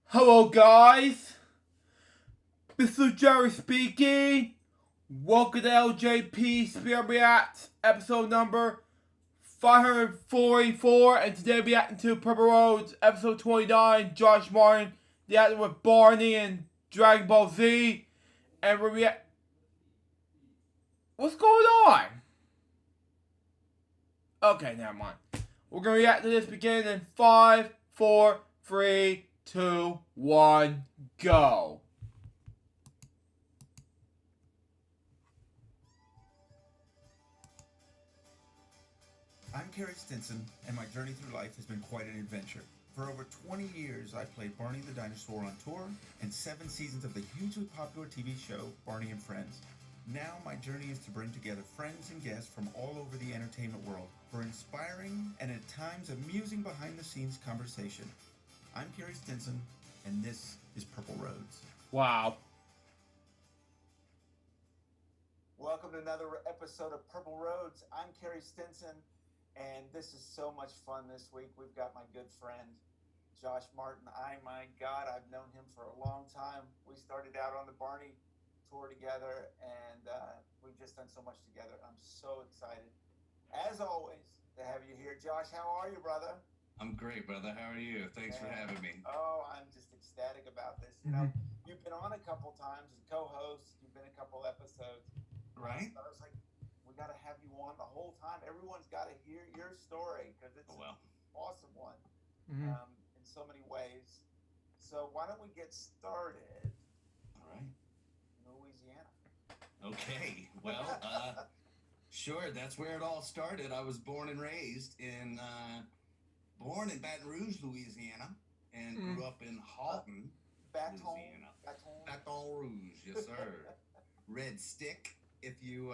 Hello guys, this is Jerry speaking. Welcome to LJPCBM episode number 544, and today we're reacting to Purple Roads episode 29, Josh Martin, the actor with Barney and Dragon Ball Z, and we're What's going on? Okay, never mind. We're gonna react to this beginning in 5, 4, 3, 2, 1, go. I'm Carey Stinson, and my journey through life has been quite an adventure. For over 20 years, I played Barney the Dinosaur on tour and 7 seasons of the hugely popular TV show Barney and Friends. Now my journey is to bring together friends and guests from all over the entertainment world for inspiring and at times amusing behind-the-scenes conversation. I'm Carey Stinson, and this is Purple Roads. Wow. Welcome to another episode of Purple Roads. I'm Carey Stinson, and this is so much fun this week. We've got my good friend, Josh Martin. My God, I've known him for a long time. We started out on the Barney tour together, and we've just done so much together. I'm so excited, as always, to have you here. Josh, how are you, brother? I'm great, brother. How are you? Thanks for having me. Oh, I'm just ecstatic about this. You know, you've been on a couple times as co-host. You've been a couple episodes. Right? I was like, we got to have you on the whole time. Everyone's got to hear your story because it's an awesome one in so many ways. So why don't we get started? All right. Louisiana. Okay. Well, sure. That's where it all started. I was born and raised in Baton Rouge, Louisiana, and grew up in Halton, Louisiana. Baton Rouge, yes, sir. Red Stick. If you're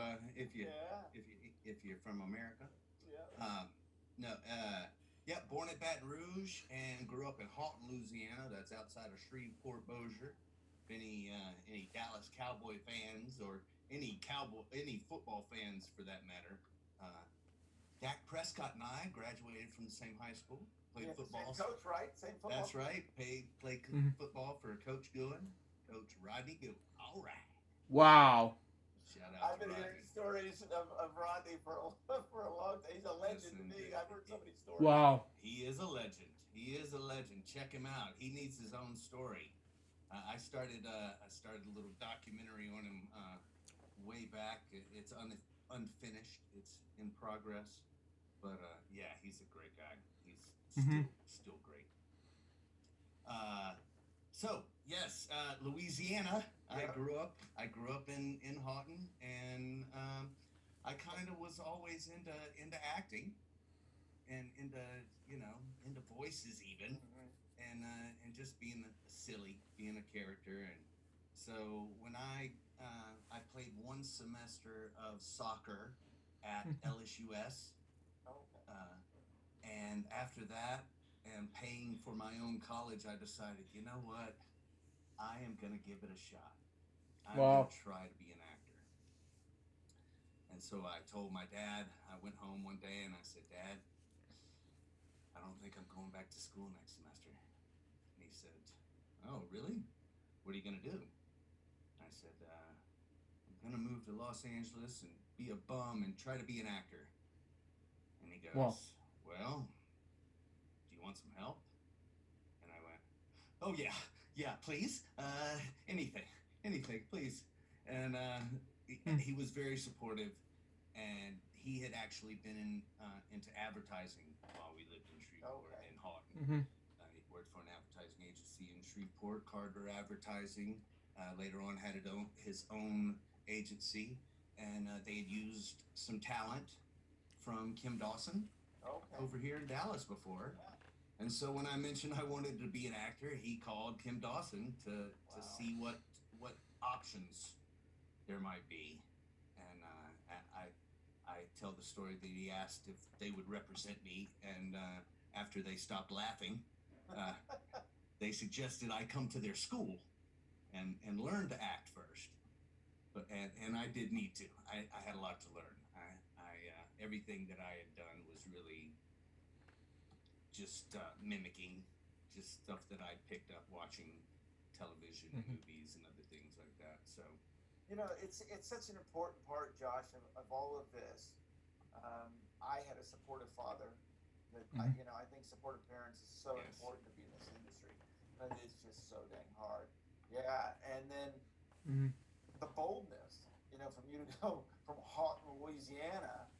from America, born at Baton Rouge and grew up in Halton, Louisiana. That's outside of Shreveport, Bossier. If any Dallas Cowboy fans or any football fans for that matter, Dak Prescott and I graduated from the same high school. Played football. Same coach, right? Same football. That's right. Played football for Coach Goodwin, Coach Rodney Goodwin. All right. Wow. I've been hearing stories of Rodney for a long time. He's a legend to me. I've heard so many stories. Wow. He is a legend. He is a legend. Check him out. He needs his own story. I started a little documentary on him way back. It's unfinished. It's in progress. But he's a great guy. He's still great. Louisiana. I grew up in Houghton, and I kind of was always into acting and into voices even, and just being silly, being a character. And so when I played one semester of soccer at LSUS, and after that, and paying for my own college, I decided, you know what? I am going to give it a shot. I'm going to try to be an actor. And so I told my dad, I went home one day and I said, Dad, I don't think I'm going back to school next semester. And he said, oh, really? What are you going to do? I said, I'm going to move to Los Angeles and be a bum and try to be an actor. And he goes, well, do you want some help? And I went, oh, yeah, please. Anything, please. And he was very supportive, and he had actually been into advertising while we lived in Shreveport in Houghton. He worked for an advertising agency in Shreveport, Carter Advertising. Later on had his own agency, and they had used some talent from Kim Dawson over here in Dallas before. And so when I mentioned I wanted to be an actor, he called Kim Dawson to see what options there might be. And I tell the story that he asked if they would represent me, and after they stopped laughing, they suggested I come to their school and learn to act first. And I did need to. I had a lot to learn. Everything that I had done was really just mimicking just stuff that I picked up watching television and movies and other things like that. So, it's such an important part, Josh, of all of this. I had a supportive father. That I think supportive parents is so yes. important to be in this industry, but it's just so dang hard. Yeah, and then the boldness, from you to go from Houghton, Louisiana,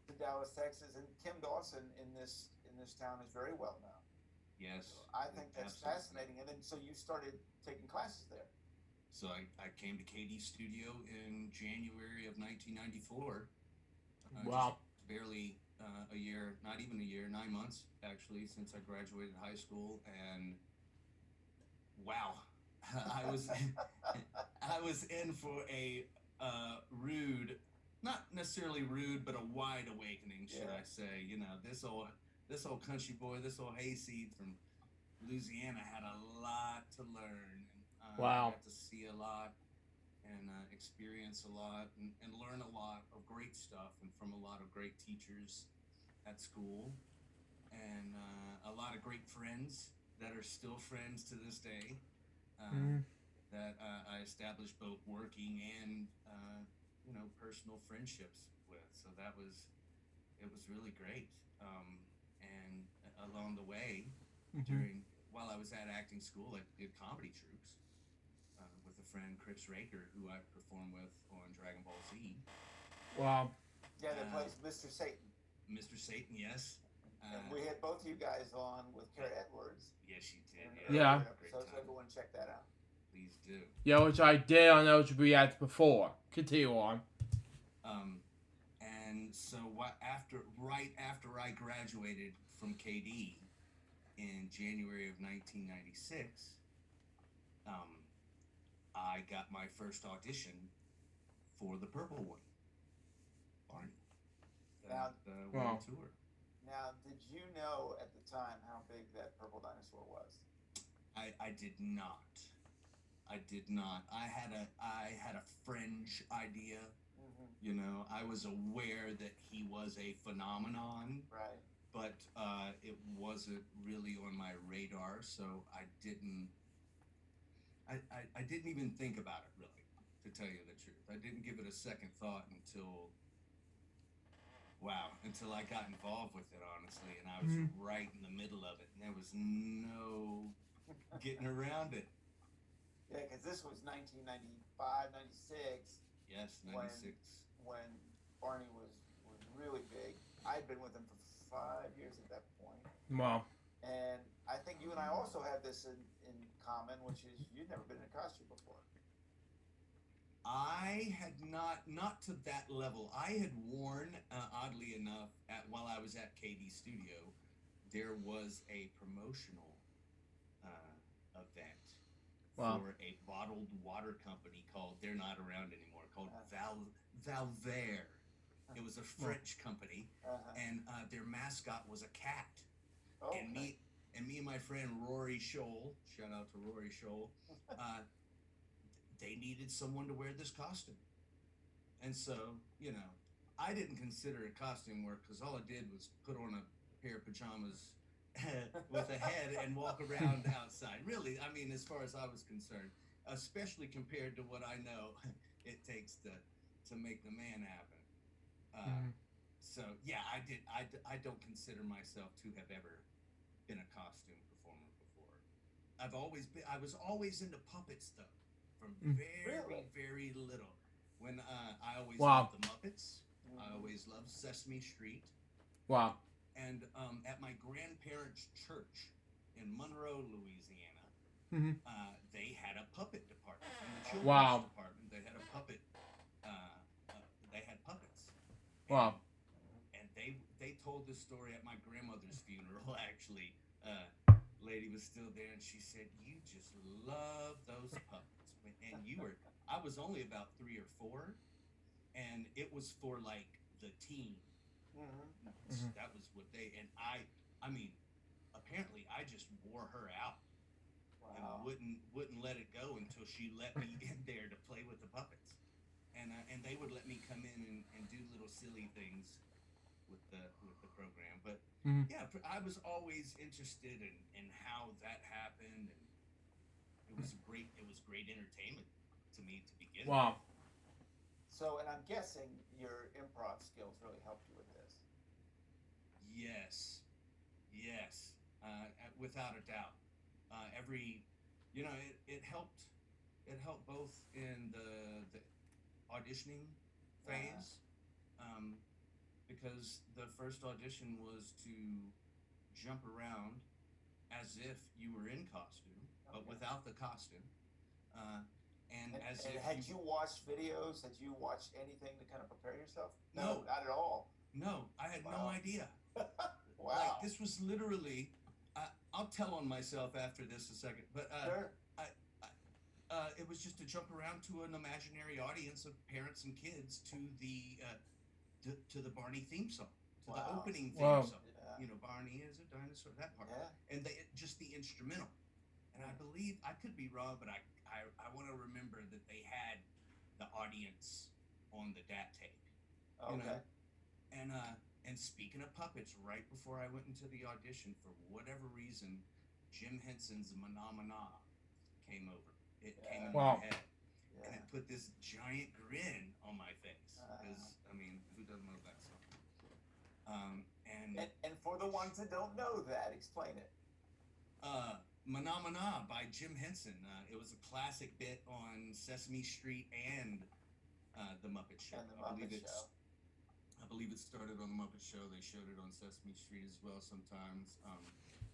to Dallas, Texas, and Kim Dawson in this town is very well known. Yes. So I think that's absolutely. fascinating. And then so you started taking classes there. So I came to KD Studio in January of 1994. Wow. Just barely a year, not even a year, 9 months actually since I graduated high school, and wow, I was I was in for a rude, not necessarily rude, but a wide awakening, should I say? This old country boy, this old hayseed from Louisiana had a lot to learn. And, wow. I got to see a lot and experience a lot and learn a lot of great stuff and from a lot of great teachers at school and a lot of great friends that are still friends to this day that I established both working and personal friendships with. So it was really great. And along the way, while I was at acting school, I did comedy troupes with a friend, Chris Raker, who I performed with on Dragon Ball Z. Wow. Yeah, that plays Mr. Satan. Mr. Satan, yes. And we had both you guys on with Carey Edwards. Yes, you did. Yeah. So everyone check that out. Please do. Yeah, which I did on LJPCBM before. Continue on. And so right after I graduated from KD in January of 1996, I got my first audition for the Purple One, Barney, the world tour. Now, did you know at the time how big that purple dinosaur was? I did not. I did not. I had a fringe idea. I was aware that he was a phenomenon. Right. But it wasn't really on my radar, so I didn't even think about it, really, to tell you the truth. I didn't give it a second thought until I got involved with it, honestly, and I was right in the middle of it, and there was no getting around it. Yeah, because this was 1995, 96. Yes, 96. When Barney was really big. I'd been with him for 5 years at that point. Wow. And I think you and I also have this in common, which is you'd never been in a costume before. I had not to that level. I had worn, oddly enough, while I was at KD Studio, there was a promotional event for a bottled water company called, they're not around anymore, called Valver. It was a French company, and their mascot was a cat. Okay. And me and my friend Rory Scholl, shout out to Rory Scholl, they needed someone to wear this costume. And so, I didn't consider it costume work because all I did was put on a pair of pajamas with a head and walk around outside. Really, I mean, as far as I was concerned, especially compared to what I know it takes to make the man happen. So yeah, I don't consider myself to have ever been a costume performer before. I was always into puppets though, from very little. When I always loved the Muppets, I always loved Sesame Street. Wow. And at my grandparents' church in Monroe, Louisiana, they had a puppet department. In the children's department, they had a puppet. They had puppets. Wow. And they told this story at my grandmother's funeral, actually. Lady was still there, and she said, "You just love those puppets." And I was only about 3 or 4, and it was for, like, the teen. That was what I mean, apparently I just wore her out. And wouldn't let it go until she let me in there to play with the puppets. And they would let me come in and do little silly things with the program. But Mhm. yeah, I was always interested in how that happened, and it was great entertainment to me to begin with. Wow. So, and I'm guessing your improv skills really helped you with this. Yes, yes, without a doubt. Every, it helped. It helped both in the auditioning phase, um, because the first audition was to jump around as if you were in costume, but Okay. without the costume, uh, and as And if had you watched videos? Had you watched anything to kind of prepare yourself? No, Not at all. no, I had no Wow. idea. Like, Wow. this was literally, I'll tell on myself after this a second, but Sure. it was just to jump around to an imaginary audience of parents and kids to the Barney theme song, to the Wow. opening theme Wow. song. Yeah. Barney is a dinosaur, that part, Yeah. and just the instrumental. And I believe, I could be wrong, but I want to remember that they had the audience on the DAT tape. Okay. And speaking of puppets, right before I went into the audition, for whatever reason, Jim Henson's Mana came over. It came in Wow. my head, Yeah. and it put this giant grin on my face. Because who doesn't know that song? And for the ones that don't know that, explain it. Mana by Jim Henson. It was a classic bit on Sesame Street and the Muppet Show. And the Muppet Show. I believe it started on the Muppet Show. They showed it on Sesame Street as well sometimes.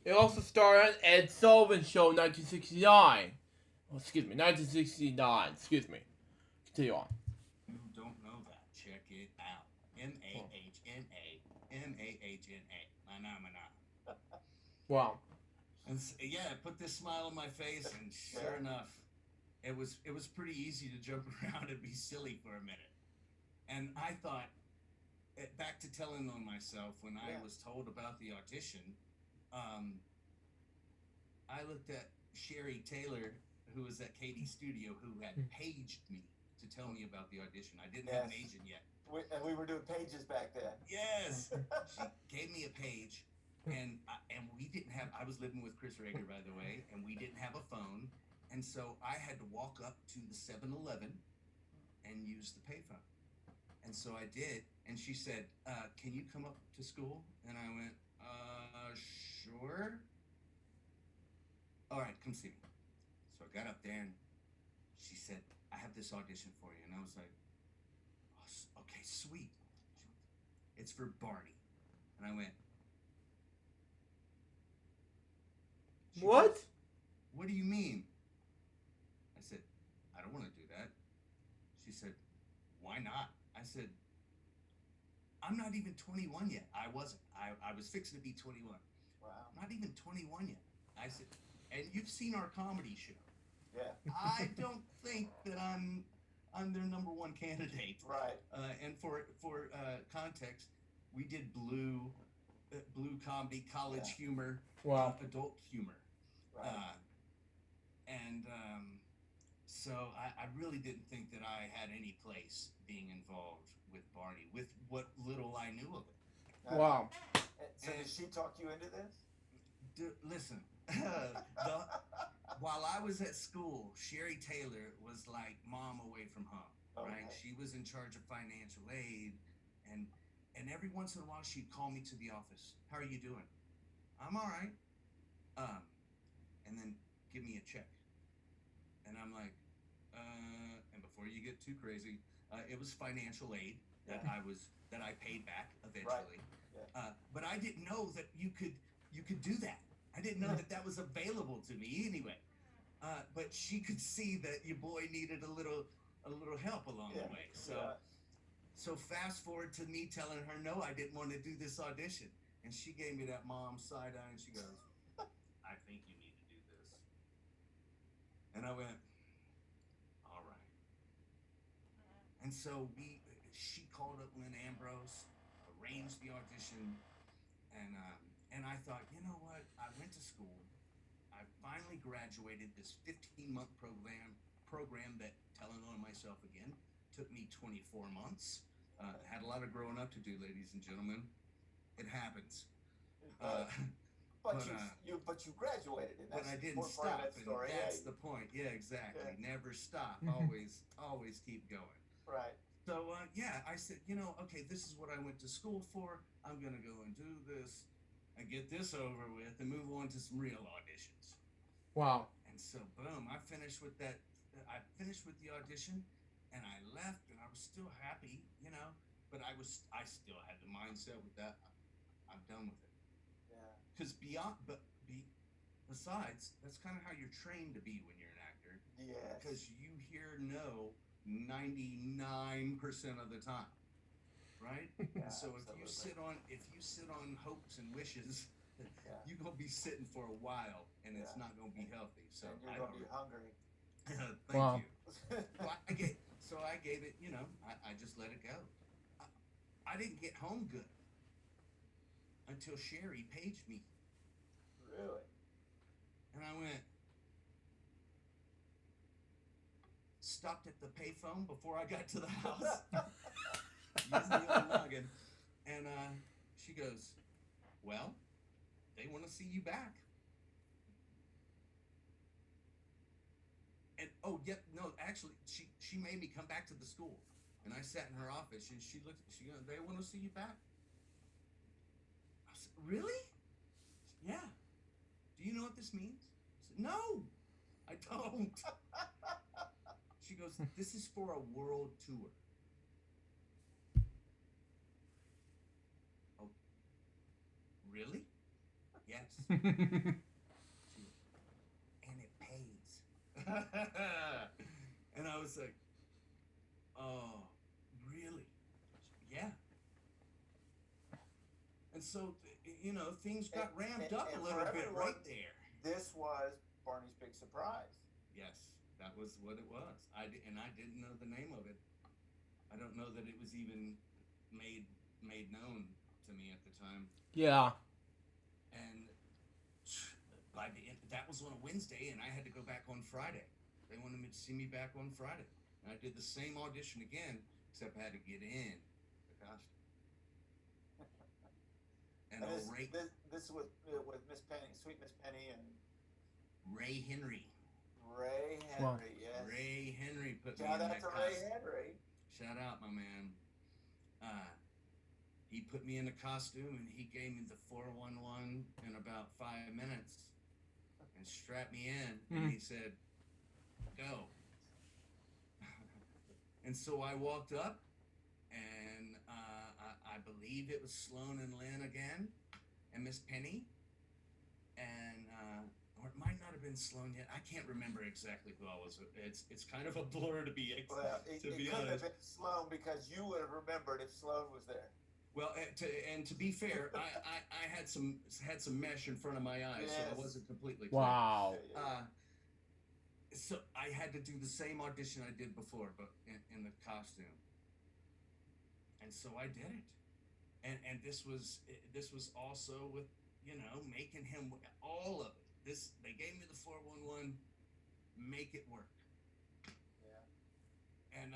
It also starred on Ed Sullivan's Show in 1969. Oh, excuse me, 1969. Excuse me. Continue on. You don't know that? Check it out. Mahna. Mana. Wow. And yeah, it put this smile on my face, and sure enough, it was pretty easy to jump around and be silly for a minute. And I thought, back to telling on myself, when I was told about the audition, I looked at Sherry Taylor, who was at Katie's studio, who had paged me to tell me about the audition. I didn't have an agent yet. And we were doing pages back then. Yes, she gave me a page, and we didn't have. I was living with Chris Rager, by the way, and we didn't have a phone, and so I had to walk up to the 7-Eleven and use the payphone. And so I did, and she said, "Can you come up to school?" And I went, "Sure." All right, come see me. So I got up there, and she said, "I have this audition for you," and I was like, "Oh, okay, sweet." It's for Barney, and I went, What? Goes, "What do you mean?" I said, "I don't want to do that." She said, "Why not?" I said, "I'm not even 21 yet." I wasn't. I was fixing to be 21. Wow. Not even 21 yet. I said, "And you've seen our comedy show. Yeah. I don't think that I'm their number one candidate." Right. And for context, we did blue comedy, college humor, adult humor. Right. So I really didn't think that I had any place being involved with Barney, with what little I knew of it. Wow. So did she talk you into this? Listen, while I was at school, Sherry Taylor was like mom away from home, right? She was in charge of financial aid, and every once in a while she'd call me to the office. "How are you doing?" "I'm all right." And then give me a check. And I'm like, and before you get too crazy, it was financial aid that I paid back eventually. Right. Yeah. But I didn't know that you could do that. I didn't know that was available to me anyway. But she could see that your boy needed a little help along the way. So fast forward to me telling her no, I didn't want to do this audition, and she gave me that mom side eye, and she goes, "I think you need to do this." And I went, "All right." And so she called up Lynn Ambrose, arranged the audition, and I thought, you know what? I went to school. I finally graduated this 15-month program that, telling on myself again, took me 24 months. Had a lot of growing up to do, ladies and gentlemen. students. But you graduated, and that's but I didn't more part of stop, that story. and that's the point. Yeah, exactly. Yeah. Never stop. Always keep going. Right. So I said, okay, this is what I went to school for. I'm gonna go and do this, and get this over with, and move on to some real auditions. Wow. And so, boom, I finished with that. I finished with the audition, and I left, and I was still happy, But I still had the mindset with that. I'm done with it. Yeah. Because besides, that's kind of how you're trained to be when you're an actor. Yeah. Because you hear no 99% of the time, right? Yeah, so absolutely. if you sit on hopes and wishes, you're gonna be sitting for a while, and it's not gonna be healthy. So and you're gonna be hungry. Thank you. So I gave it. I just let it go. I didn't get home good until Sherry paged me. Really? And I went, stopped at the payphone before I got to the house. Using the old noggin. And she goes, well, they want to see you back. And actually, she made me come back to the school. And I sat in her office, and she goes, they want to see you back. I said, really? Yeah. Do you know what this means? I said, no, I don't. She goes, this is for a world tour. Oh, really? Yes. She goes, and it pays. And I was like, oh, really? Yeah. And so, things got ramped up a little bit right there. This was Barney's big surprise. Yes, that was what it was. I didn't know the name of it. I don't know that it was even made known to me at the time. Yeah. And by the end, that was on a Wednesday, and I had to go back on Friday. They wanted me to see me back on Friday. And I did the same audition again, except I had to get in the costume. And this was with Miss Penny, Sweet Miss Penny, and Ray Henry. Ray Henry, Wow. yes. Ray Henry put me Shout in out that to costume. Ray Henry. Shout out, my man. He put me in the costume, and he gave me the 411 in about 5 minutes and strapped me in, and he said, go. And so I walked up, and I believe it was Sloan and Lynn again, and Miss Penny, and or it might not have been Sloan yet. I can't remember exactly who I was. It's kind of a blur to be It honest. could have been Sloan, because you would have remembered if Sloan was there. Well, to be fair, I had some mesh in front of my eyes, so I wasn't completely clear. Wow. So I had to do the same audition I did before, but in the costume. And so I did it. And this was also with, making him all of it. They gave me the 411, make it work. Yeah. And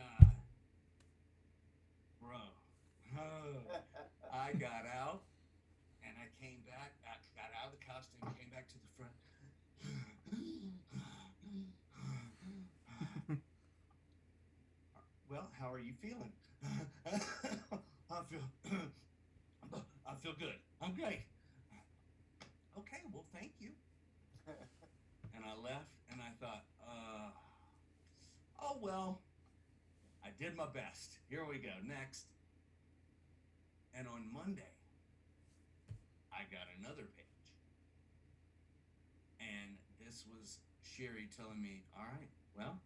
bro, I got out, and I came back. I got out of the costume, came back to the front. Well, how are you feeling? I feel good. I'm great. Okay, well, thank you. And I left, and I thought, oh well, I did my best. Here we go. Next. And on Monday, I got another page. And this was Sherry telling me, all right, well,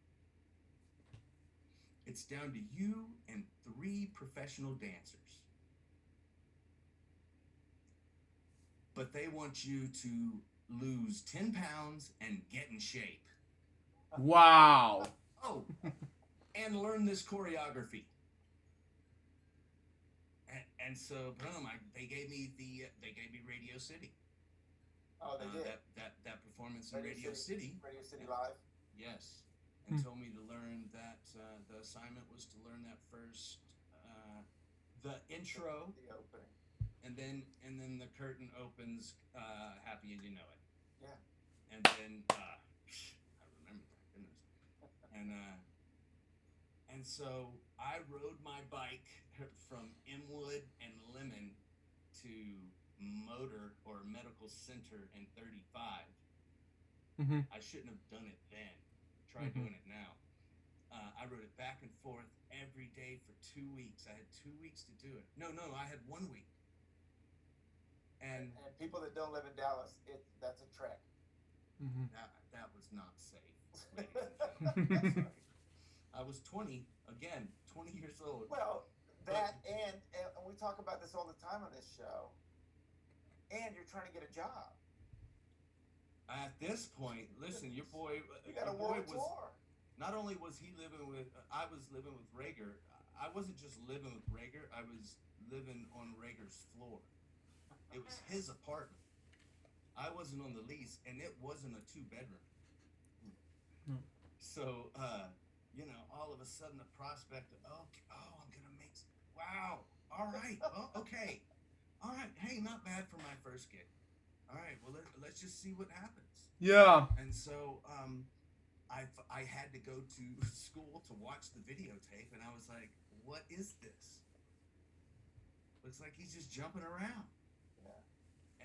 it's down to you and 3 professional dancers. But they want you to lose 10 pounds and get in shape. Wow. Oh, and learn this choreography. And so, boom! They gave me Radio City. Oh, they did. That performance in Radio City. Radio City Live. Yes, and told me to learn that. The assignment was to learn that first, the intro, the opening, and then the curtain opens, Happy as You Know It. Yeah. And then I remember that, goodness. And so I rode my bike from Inwood and Lemon to Motor or Medical Center in 35. I shouldn't have done it then. Try doing it now. I rode it back and forth every day for 2 weeks. I had 2 weeks to do it. No, I had 1 week. And people that don't live in Dallas, that's a trek. That was not safe, ladies and gentlemen. I was 20 years old. Well, that and we talk about this all the time on this show. And you're trying to get a job. At this point, listen, your boy. You got a world tour. Not only was he living with, I was living with Rager. I wasn't just living with Rager. I was living on Rager's floor. It was his apartment. I wasn't on the lease, and it wasn't a 2-bedroom. So, all of a sudden the prospect of, I'm gonna make. Wow. All right. Oh, okay. All right. Hey, not bad for my first gig. All right. Well, let's just see what happens. Yeah. And so, I had to go to school to watch the videotape, and I was like, "What is this? Looks like he's just jumping around." Yeah.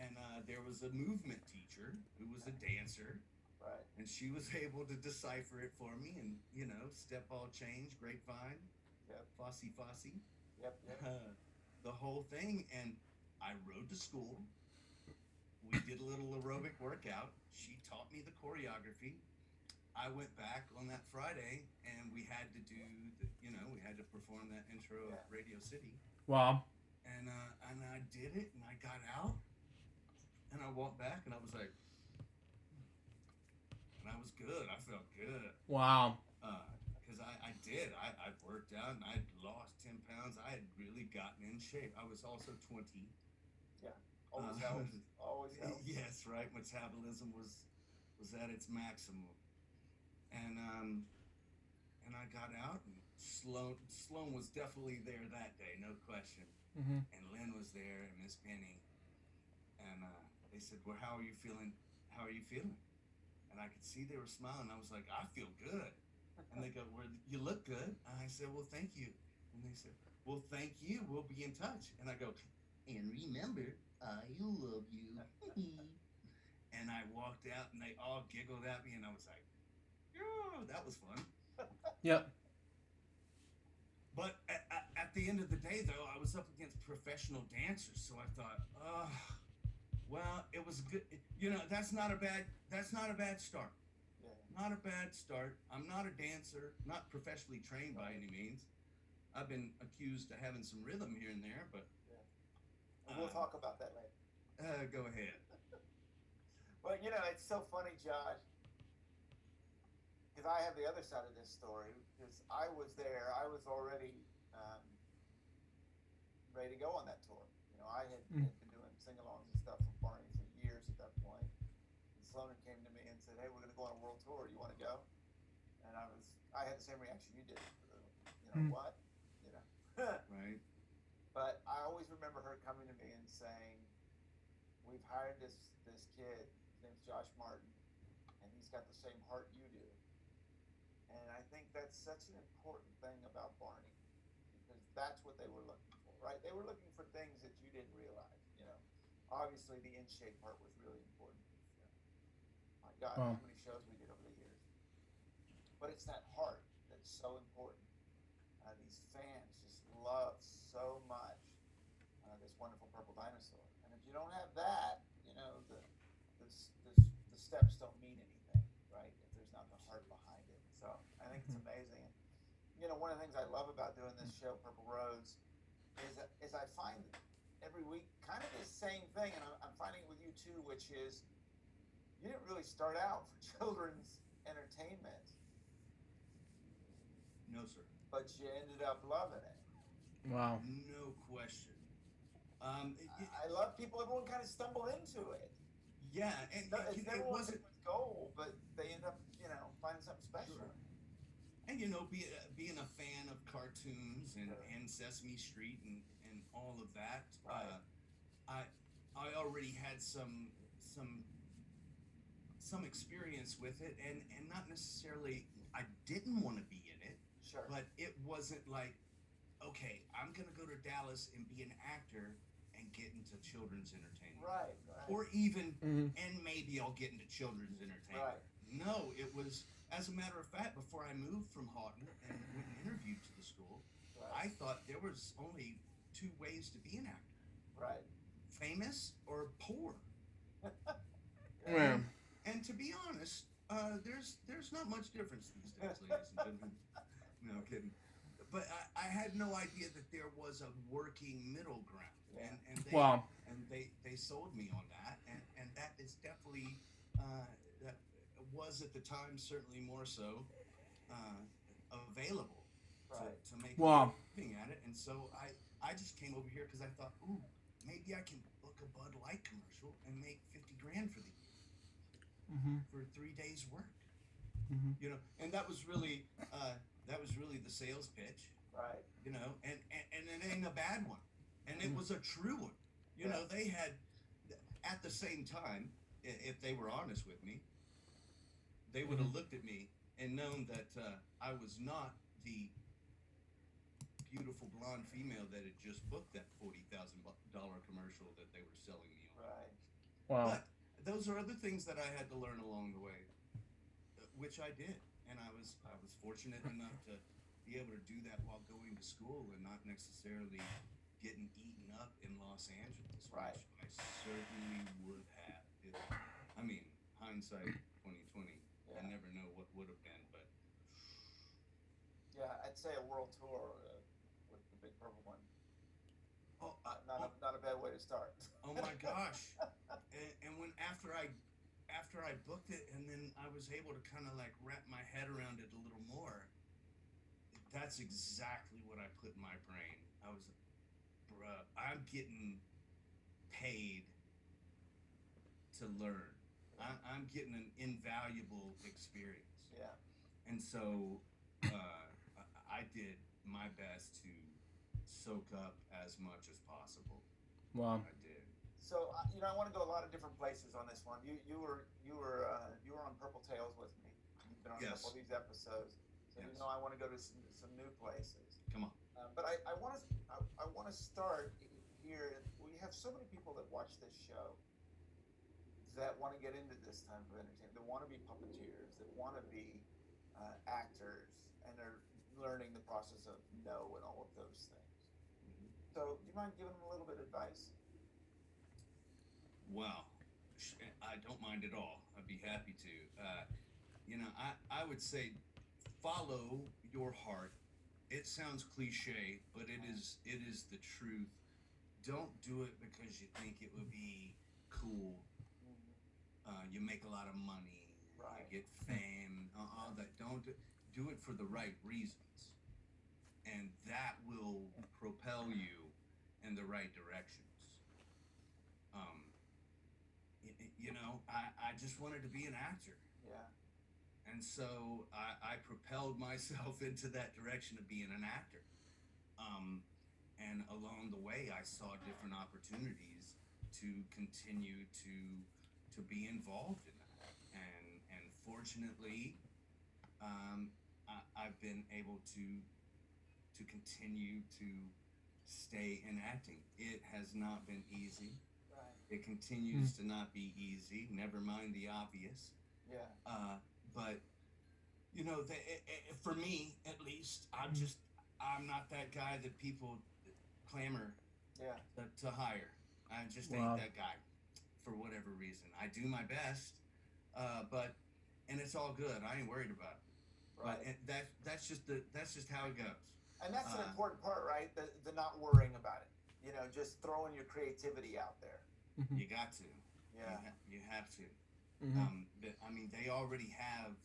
And there was a movement teacher who was a dancer, right? And she was able to decipher it for me, and step ball change, grapevine, yep, fossy, yep. The whole thing. And I rode to school. We did a little aerobic workout. She taught me the choreography. I went back on that Friday, and we had to do we had to perform that intro of Radio City. Wow. And I did it, and I got out, and I walked back, and I was like, and I was good. I felt good. Wow. Because I did. I worked out, and I had lost 10 pounds. I had really gotten in shape. I was also 20. Yeah. Always helps. Always helps. Yes, right. Metabolism was at its maximum. And I got out, and Sloan was definitely there that day, no question. And Lynn was there, and Miss Penny, and they said, "Well, how are you feeling? How are you feeling?" And I could see they were smiling. I was like, "I feel good." And they go, "Well, you look good." And I said, "Well, thank you." And they said, "Well, thank you. We'll be in touch." And I go, "And remember, I love you." And I walked out, and they all giggled at me, and I was like, "Oh, that was fun." Yep. But at the end of the day, though, I was up against professional dancers, so I thought, well, it was good. That's not a bad start. Yeah. Not a bad start. I'm not a dancer, not professionally trained by any means. I've been accused of having some rhythm here and there, but we'll talk about that later. Go ahead. Well, it's so funny, Josh, because I have the other side of this story. Because I was there, I was already ready to go on that tour. I had been doing sing-alongs and stuff for Barney for years at that point. And Sloan came to me and said, "Hey, we're going to go on a world tour. You want to go?" And I had the same reaction you did. What? Right. But I always remember her coming to me and saying, "We've hired this kid. His name's Josh Martin, and he's got the same heart you do." And I think that's such an important thing about Barney, because that's what they were looking for, right? They were looking for things that you didn't realize. Obviously the in shape part was really important. My God, how many shows we did over the years. But it's that heart that's so important. These fans just love so much this wonderful purple dinosaur. And if you don't have that, the steps don't mean anything, right? If there's not the heart behind it. So I think it's amazing. And, one of the things I love about doing this show, Purple Roads, is I find every week kind of the same thing, and I'm finding it with you too, which is you didn't really start out for children's entertainment. No, sir. But you ended up loving it. Wow. No question. I love people. Everyone kind of stumbled into it. Yeah, and it wasn't goal, but they end up, finding something special. Sure. And being a fan of cartoons and Sesame Street and all of that, right. I already had some some experience with it, and not necessarily I didn't want to be in it, Sure. but it wasn't like, okay, I'm gonna go to Dallas and be an actor and get into children's entertainment, Right. Right. or even Mhm. and maybe I'll get into children's entertainment. Right. No, it was, as a matter of fact, before I moved from Houghton and went and interviewed to the school, Right. I thought there was only two ways to be an actor: Right. famous or poor. Yeah. And to be honest, there's not much difference these days, ladies and gentlemen. No kidding. But I had no idea that there was a working middle ground, Yeah. Wow. and they sold me on that, and that is definitely that was at the time certainly more so available Right. to make Wow. a living at it. And so I just came over here because I thought, ooh, maybe I can book a Bud Light commercial and make 50 grand for the year Mhm. for 3 days work. Mhm. You know, and that was really the sales pitch. Right. You know, and it ain't a bad one, and it was a true one. You know, they had, at the same time, if they were honest with me, they would have looked at me and known that I was not the beautiful blonde female that had just booked that $40,000 commercial that they were selling me on. Right. Wow. But those are other things that I had to learn along the way, which I did, and I was fortunate enough to be able to do that while going to school and not necessarily getting eaten up in Los Angeles, Right. which I certainly would have. I mean, hindsight 2020, Yeah. you never know what would have been, but Yeah, I'd say a world tour with the Big Purple one. oh, Not a bad way to start. oh my gosh! And when after I booked it, and then I was able to kind of like wrap my head around it a little more. That's exactly what I put in my brain. I was, bruh, I'm getting paid to learn. I'm getting an invaluable experience. Yeah. And so I did my best to soak up as much as possible. Wow. I did. So I want to go a lot of different places on this one. You were on Purple Tales with me. You've been on a Yes. couple of these episodes. So Yes. I want to go to some new places. Come on. But I want to start here. We have so many people that watch this show that want to get into this type of entertainment. That want to be puppeteers. That want to be actors, and they're learning the process of no and all of those things. Mhm. So, do you mind giving them a little bit of advice? Well, I don't mind at all. I'd be happy to. I would say follow your heart. It sounds cliche, but it is the truth. Don't do it because you think it would be cool. You make a lot of money. Right. You get fame. All that. Don't do it for the right reasons, and that will propel you in the right directions. I just wanted to be an actor. Yeah. And so I propelled myself into that direction of being an actor. And along the way, I saw different opportunities to continue to be involved in that. And fortunately, I've been able to continue to stay in acting. It has not been easy. Right. It continues to not be easy. Never mind the obvious. Yeah. But for me at least, I'm not that guy that people clamor Yeah. to hire. I just Wow. ain't that guy for whatever reason. I do my best, and it's all good. I ain't worried about it. Right. But that's just how it goes. And that's an important part, right? The not worrying about it. Just throwing your creativity out there. You got to. Yeah. You have to. Mhm. I mean, they already have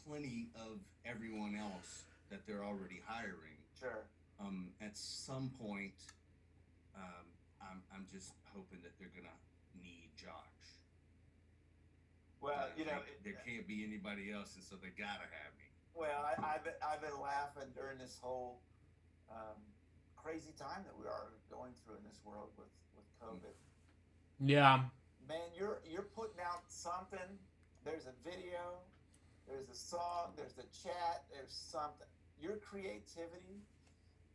plenty of everyone else that they're already hiring. Sure. At some point, I'm just hoping that they're gonna need Josh. Well, there can't be anybody else, and so they gotta have me. Well, I've been laughing during this whole crazy time that we are going through in this world with COVID. Yeah. Man, you're putting out something. There's a video, there's a song, there's a chat, there's something. Your creativity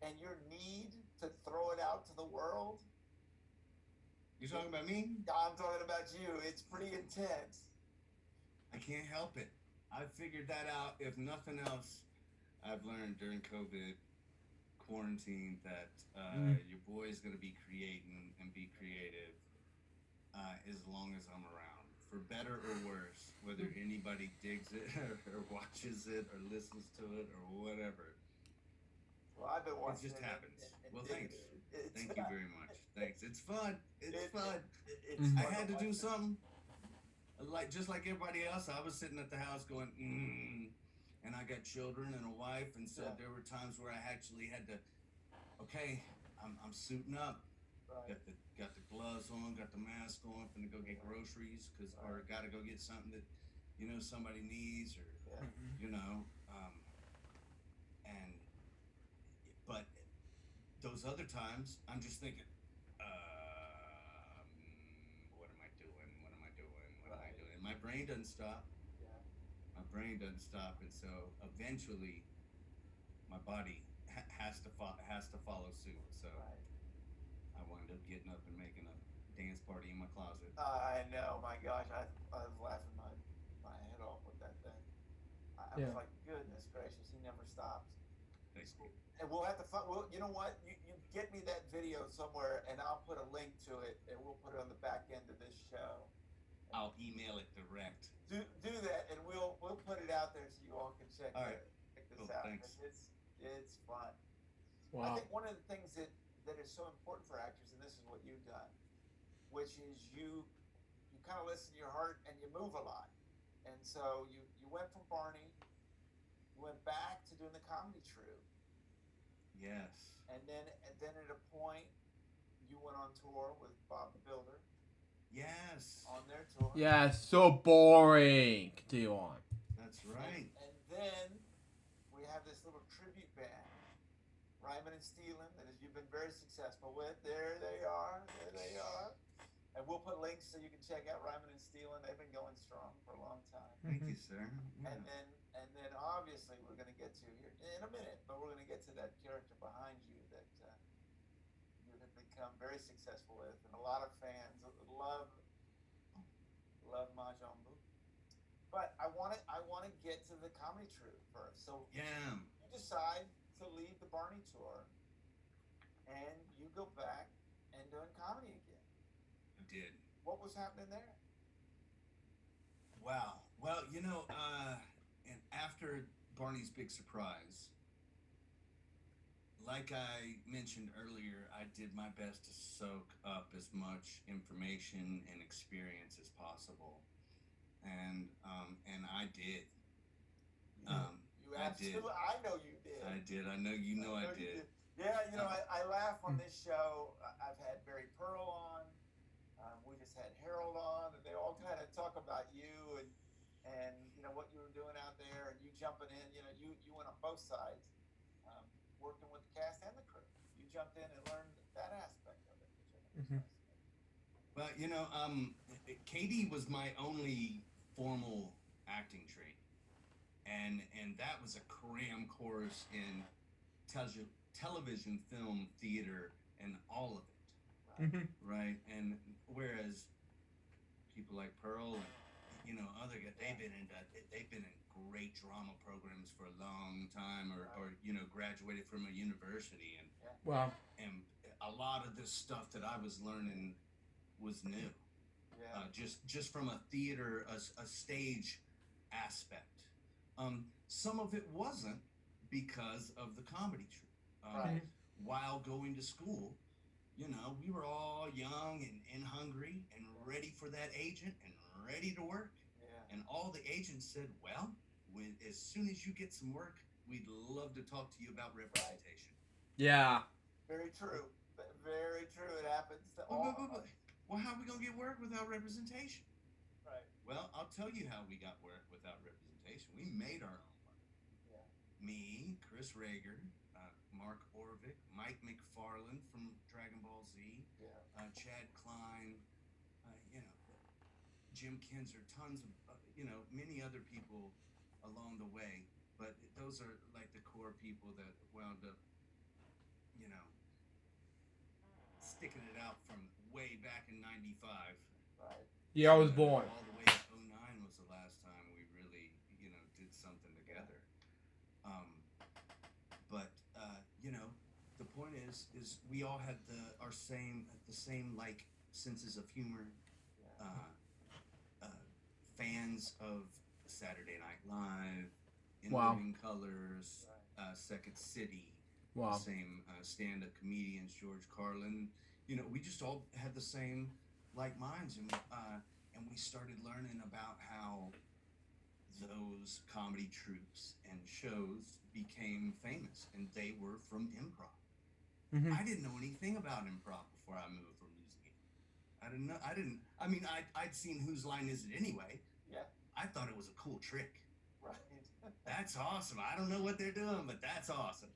and your need to throw it out to the world. You talking about me? I'm talking about you. It's pretty intense. I can't help it. I figured that out. If nothing else, I've learned during COVID quarantine that your boy's gonna be creating and be creative as long as I'm around, for better or worse. Whether anybody digs it or watches it or listens to it or whatever. Well, I've been watching. It just happens. Well, thanks. It's Thank you very much. Thanks. It's fun. It's fun. It's I fun had to watch do it. something. Just like everybody else, I was sitting at the house going, and I got children and a wife, and so there were times where I actually had to, okay, I'm suiting up. Right. Got the gloves on, got the mask on, finna go get groceries, or gotta go get something that, somebody needs, or, but those other times, I'm just thinking, what am I doing? What am I doing? What am I doing? And my brain doesn't stop. Yeah. My brain doesn't stop, and so eventually, my body has to follow suit. So I wound up getting up and making a dance party in my closet. I know, my gosh, I was laughing my head off with that thing. I was like, goodness gracious, he never stops. Thanks. And we'll have to find. Well, you know what? You get me that video somewhere, and I'll put a link to it, and we'll put it on the back end of this show. I'll email it direct. Do that, and we'll put it out there so you all can check this Cool, out. thanks. It's fun. Wow. I think one of the things that is so important for actors, and this is what you've done, which is you kind of listen to your heart and you move a lot. And so you went from Barney, you went back to doing the comedy troupe. Yes. And then at a point you went on tour with Bob the Builder. Yes. On their tour. Yeah, so boring. Continue on. That's right. And then we have this little tribute band, Ryman and Steelan, that you've been very successful with. There they are. And we'll put links so you can check out Ryman and Steelan. They've been going strong for a long time. Thank you, sir. Yeah. And then obviously we're going to get to here in a minute, but we're going to get to that character behind you that you have become very successful with, and a lot of fans love Majambu. But I want to get to the comedy troupe first. So you decide to leave the Barney tour, and you go back and doing comedy again. I did. What was happening there? Wow. Well, and after Barney's big surprise, like I mentioned earlier, I did my best to soak up as much information and experience as possible, and I did. You absolutely. I know you did. I did. I know you know I did. Yeah, I laugh on this show. I've had Barry Pearl on. We just had Harold on, and they all kind of talk about you and what you were doing out there, and you jumping in. You went on both sides, working with the cast and the crew. You jumped in and learned that aspect of it, which I think is fascinating. But Katie was my only formal acting training, and that was a cram course in television, film, theater, and all of it. Right? And whereas people like Pearl and other guys, they've been in great drama programs for a long time, or graduated from a university, and and a lot of this stuff that I was learning was new. Just from a theater, a stage aspect. Some of it wasn't because of the comedy troupe. While going to school, we were all young and hungry and ready for that agent and ready to work. And all the agents said, well, as soon as you get some work, we'd love to talk to you about representation. Yeah. Very true. Very true. It happens to all of us. Well, how are we going to get work without representation? Right. Well, I'll tell you how we got work without representation. We made our own work. Yeah. Me, Chris Rager, Mark Orvik, Mike McFarlane from Dragon Ball Z, Yeah. Chad Klein, Jim Kinzer, tons of, many other people along the way. But those are like the core people that wound up, you know, sticking it out from way back in '95. Right. Yeah, I was born. All the way to '09 was the last time we really, did something together. But the point is we all had the same like senses of humor. Yeah. Fans of Saturday Night Live, In Wow. Living Colors, Right. Second City. Wow. The same stand-up comedians, George Carlin. We just all had the same like minds, and we started learning about how those comedy troupes and shows became famous, and they were from improv. Mm-hmm. I didn't know anything about improv before I moved from New Zealand. I didn't know. I didn't. I mean, I'd seen Whose Line Is It Anyway. Yeah. I thought it was a cool trick. Right. That's awesome. I don't know what they're doing, but that's awesome.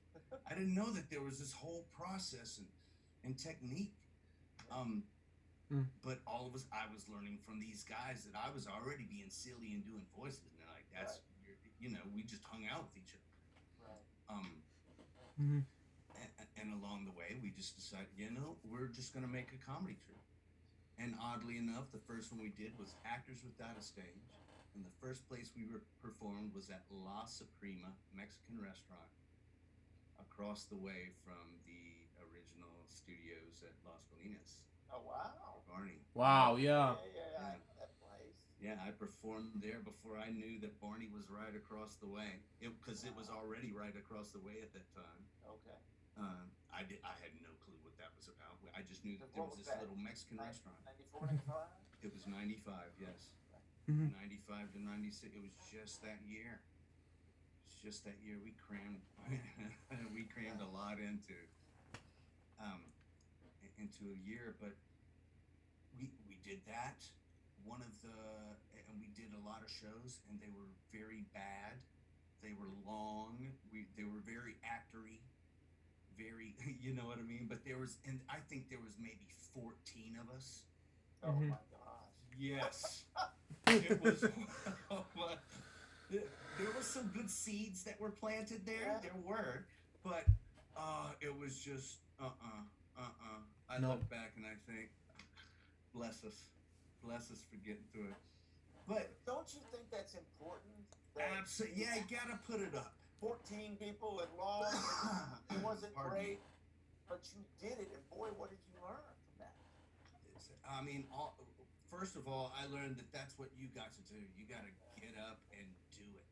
I didn't know that there was this whole process and technique. But all of us, I was learning from these guys that I was already being silly and doing voices, and they're like, that's, we just hung out with each other. Right. And along the way, we just decided, we're just going to make a comedy troupe. And oddly enough, the first one we did was Actors Without a Stage. And the first place we performed was at La Suprema Mexican restaurant, across the way from the original studios at Las Colinas. Oh, wow. Barney. Wow, yeah. Yeah. I know that place. Yeah, I performed there before I knew that Barney was right across the way. Because it was already right across the way at that time. Okay. I had no clue what that was about. I just knew that there was this little Mexican restaurant. 94, 95? It was 95, yes. Mm-hmm. 95 to 96. It was just that year. It's just that year we crammed a lot into a year, but we did that. And we did a lot of shows, and they were very bad. They were long. They were very actory. Very, you know what I mean? But and I think there was maybe 14 of us. Oh my gosh. Yes. It was. There were some good seeds that were planted there. Yeah. There were, but it was just I No. look back and I think, bless us for getting through it. But don't you think that's important? Absolutely, yeah, you gotta put it up. 14 people at long. It wasn't Pardon great, me. but you did it, and boy, what did you learn from that? I mean, first of all, I learned that that's what you got to do. You got to get up and do it,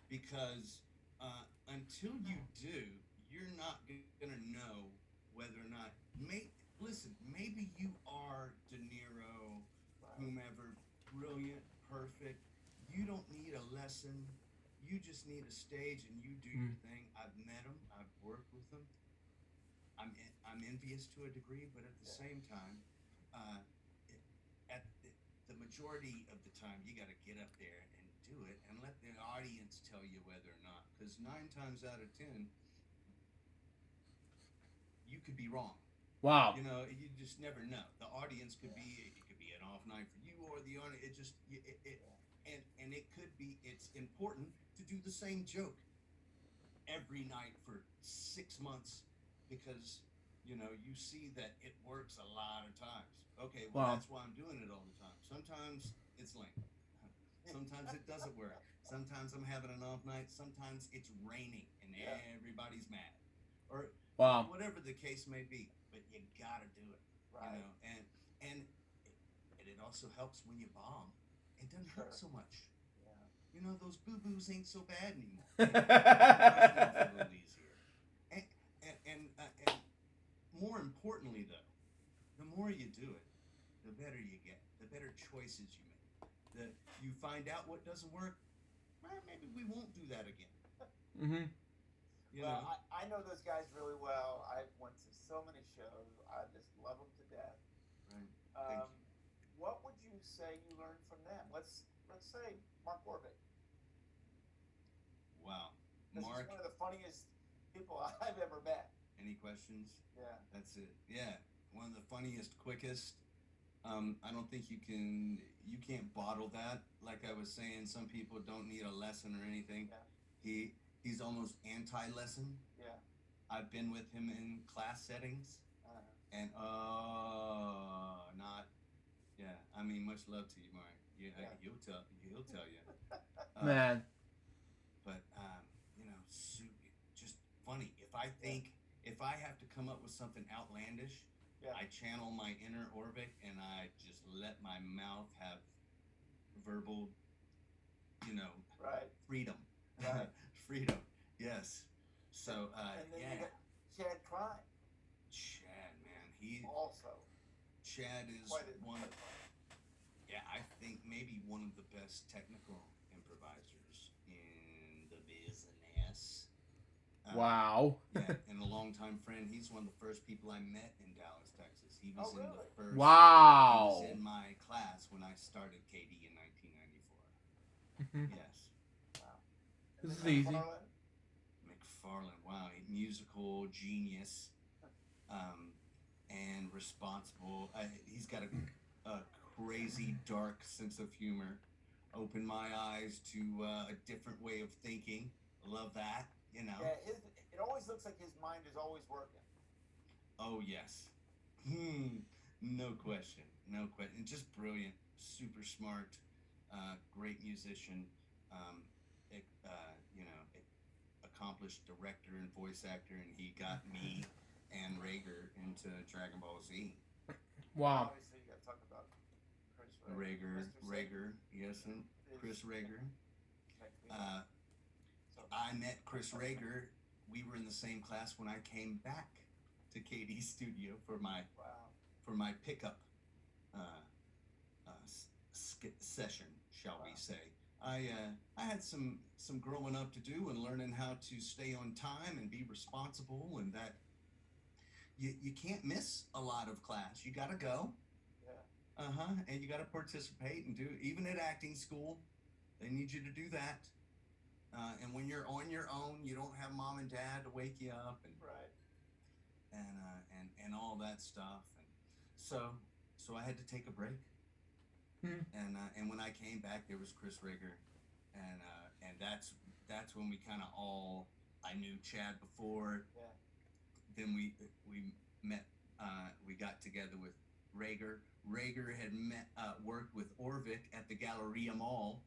because until you do, you're not gonna know whether or not. Listen, maybe you are De Niro, whomever, brilliant, perfect. You don't need a lesson. You just need a stage, and you do your thing. I've met him. I've worked with him. I'm envious to a degree, but at the same time, at the majority of the time, you got to get up there and do it, and let the audience tell you whether or not. Because 9 times out of 10, you could be wrong. Wow. You just never know. The audience could be an off night for you, or the audience. And it could be. It's important to do the same joke every night for 6 months, because you see that it works a lot of times. Okay, well, Wow. that's why I'm doing it all the time. Sometimes it's lame. Sometimes it doesn't work. Sometimes I'm having an off night. Sometimes it's raining and everybody's mad, or Wow. whatever the case may be. But you gotta do it, Right. and it also helps when you bomb. It doesn't hurt so much. Yeah. Those boo-boos ain't so bad anymore. Yeah. It's a little easier. And more importantly, though, the more you do it, the better you get. The better choices you make. You find out what doesn't work. Well, maybe we won't do that again. Mm-hmm. Well, I know those guys really well. I went to so many shows. I just love them to death. Right. Thank you. What would you say you learned from them? Let's say Mark Orvik. Wow. This Mark. is one of the funniest people I've ever met. Any questions? Yeah. That's it. Yeah, one of the funniest, quickest. I don't think you can't bottle that. Like I was saying, some people don't need a lesson or anything. Yeah. He's almost anti-lesson. Yeah. I've been with him in class settings, and not, yeah. I mean, much love to you, Mark. Yeah, he'll tell you. Man. But just funny. If I have to come up with something outlandish, I channel my inner Orvik and I just let my mouth have verbal, right. freedom. Right. Freedom. Yes. So and then yeah. You got Chad Klein. Chad, man, he also. Chad is one. Yeah, I think maybe one of the best technical improvisers in the business. Wow. Yeah, and a longtime friend. He's one of the first people I met in Dallas, Texas. He was really? in the first. Wow. He was in my class when I started KD in 1994. Yes. Wow. This is easy. McFarlane, wow, musical genius, and responsible. He's got a crazy dark sense of humor. Opened my eyes to a different way of thinking. Love that, Yeah, it always looks like his mind is always working. Oh yes, no question, no question. Just brilliant, super smart, great musician. Accomplished director and voice actor, and he got me and Rager into Dragon Ball Z. Wow. Obviously, you got to talk about Chris Rager, yes, and Chris Rager. I met Chris Rager. We were in the same class when I came back to KD's studio for my pickup session, shall we say. I had some growing up to do and learning how to stay on time and be responsible, and that you can't miss a lot of class. You got to go. Yeah. And you got to participate and do. Even at acting school, they need you to do that. And when you're on your own, you don't have mom and dad to wake you up, and right. and all that stuff. And so I had to take a break. And when I came back, there was Chris Rager, and that's when we kind of all. I knew Chad before. Yeah. Then we met. We got together with Rager. Rager had worked with Orvik at the Galleria Mall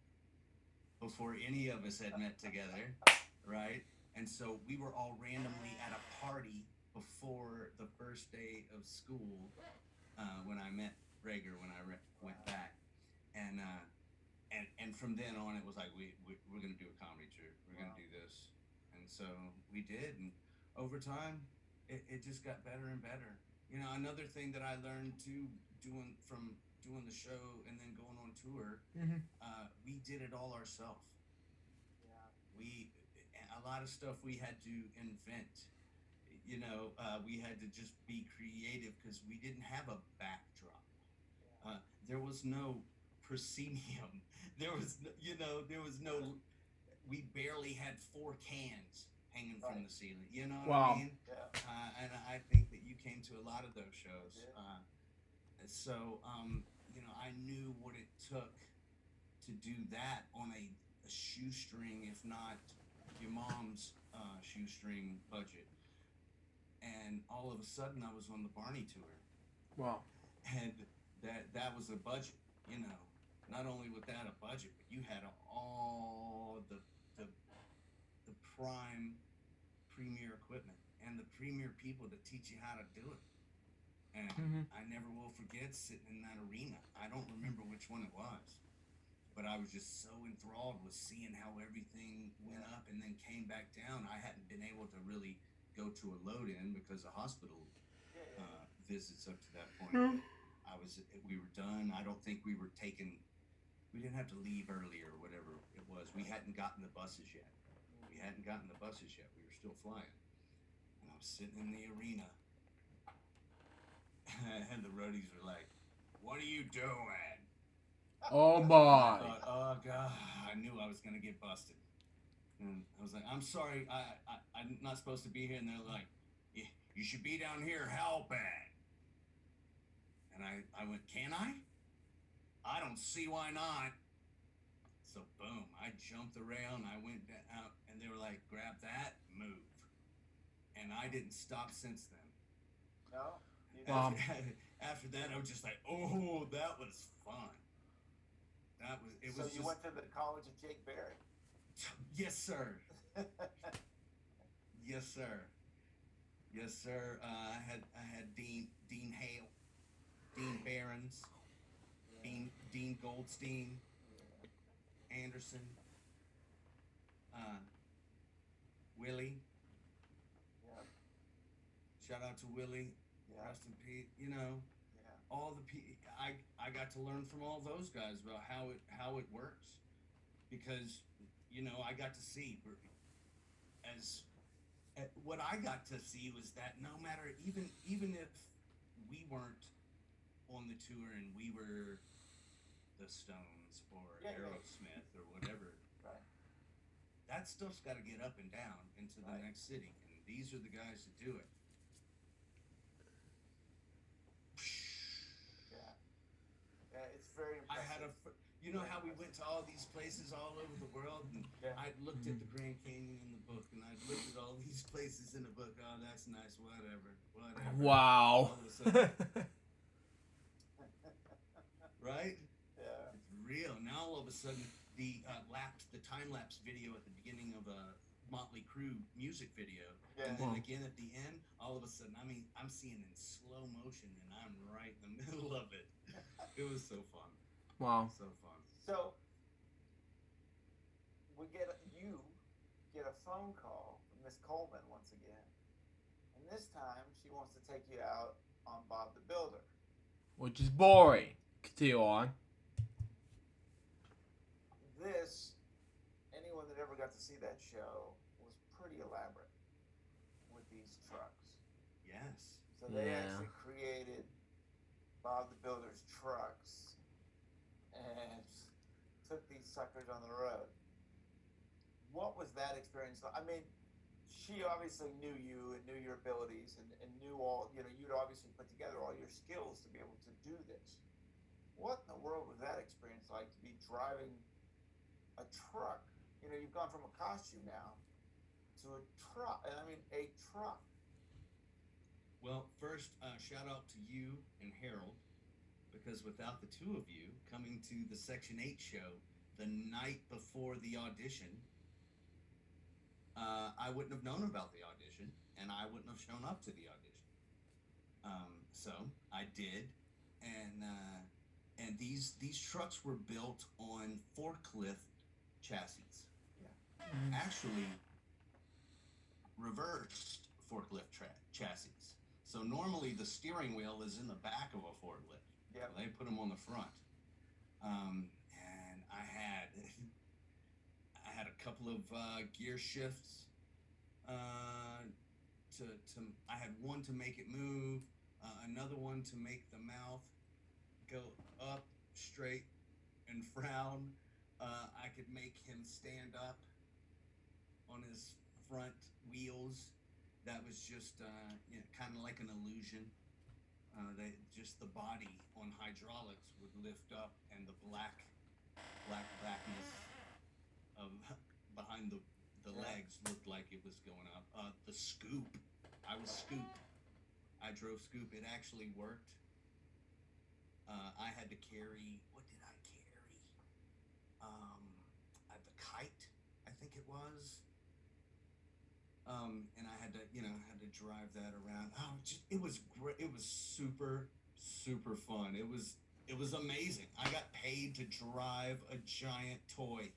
before any of us had met together, right? And so we were all randomly at a party before the first day of school when I met Rager, when I went back. And from then on, it was like we're gonna do a comedy troupe. We're gonna do this, and so we did. And over time, it just got better and better. Another thing that I learned too, doing the show and then going on tour, we did it all ourselves. Yeah. A lot of stuff we had to invent. We had to just be creative because we didn't have a backdrop. There was no proscenium. There was no. We barely had 4 cans hanging from the ceiling. You know what I mean? Yeah. And I think that you came to a lot of those shows. So I knew what it took to do that on a shoestring, if not your mom's shoestring budget. And all of a sudden, I was on the Barney tour. Wow. And that was a budget, Not only with that a budget, but you had all the prime premier equipment and the premier people to teach you how to do it. And I never will forget sitting in that arena. I don't remember which one it was, but I was just so enthralled with seeing how everything went up and then came back down. I hadn't been able to really go to a load-in because of hospital visits up to that point. We were done. I don't think we didn't have to leave early or whatever it was. We hadn't gotten the buses yet. We were still flying. And I was sitting in the arena. And the roadies were like, "What are you doing?" Oh my. I thought, oh God, I knew I was going to get busted. And I was like, I'm sorry, I'm not supposed to be here. And they're like, you should be down here helping. And I went, can I? I don't see why not. So boom, I jumped around. I went out, and they were like, grab that, move. And I didn't stop since then. No? After that, I was just like, oh, that was fun. It was So you went to the College of Jake Berry? Yes, sir. Yes, sir. Yes, sir. I had Dean Hale, Dean Behrens, Dean Goldstein, Anderson, Willie. Yeah. Shout out to Willie. Yeah. Rest in peace. You know, all the I got to learn from all those guys about how it works, because I got to see what I got to see was that no matter even if we weren't on the tour and we were the Stones or Aerosmith or whatever, right, that stuff's got to get up and down into the next city, and these are the guys that do it. Yeah, it's very impressive. You know how we went to all these places all over the world, and I looked at the Grand Canyon in the book, and I looked at all these places in the book. Oh, that's nice. Whatever. Wow. Right? Yeah. It's real. Now all of a sudden, the time-lapse video at the beginning of a Motley Crue music video, and then again at the end, all of a sudden, I mean, I'm seeing in slow motion, and I'm right in the middle of it. It was so fun. Wow. So fun. So you get a phone call from Miss Coleman once again, and this time she wants to take you out on Bob the Builder, which is boring. Continue on. Anyone that ever got to see that show was pretty elaborate with these trucks. Yes. So they actually created Bob the Builder's trucks and took these suckers on the road. What was that experience like? I mean, she obviously knew you and knew your abilities and knew all, you'd obviously put together all your skills to be able to do this. What in the world was that experience like, to be driving a truck? You've gone from a costume now to a truck. I mean, a truck. Well, first, shout out to you and Harold, because without the two of you coming to the Section 8 show the night before the audition, I wouldn't have known about the audition, and I wouldn't have shown up to the audition. So I did, and these trucks were built on forklift chassis. Yeah. Actually, reversed forklift chassis. So normally the steering wheel is in the back of a forklift. Yeah. They put them on the front. And I had a couple of gear shifts. I had one to make it move, another one to make the mouth go up straight and frown. I could make him stand up on his front wheels. That was just kind of like an illusion. Just the body on hydraulics would lift up, and the blackness of behind the legs looked like it was going up. The scoop, I was Scoop. I drove Scoop. It actually worked. I had to carry. What did I carry? The kite, I think it was. And I had to drive that around. It was great. It was super, super fun. It was amazing. I got paid to drive a giant toy.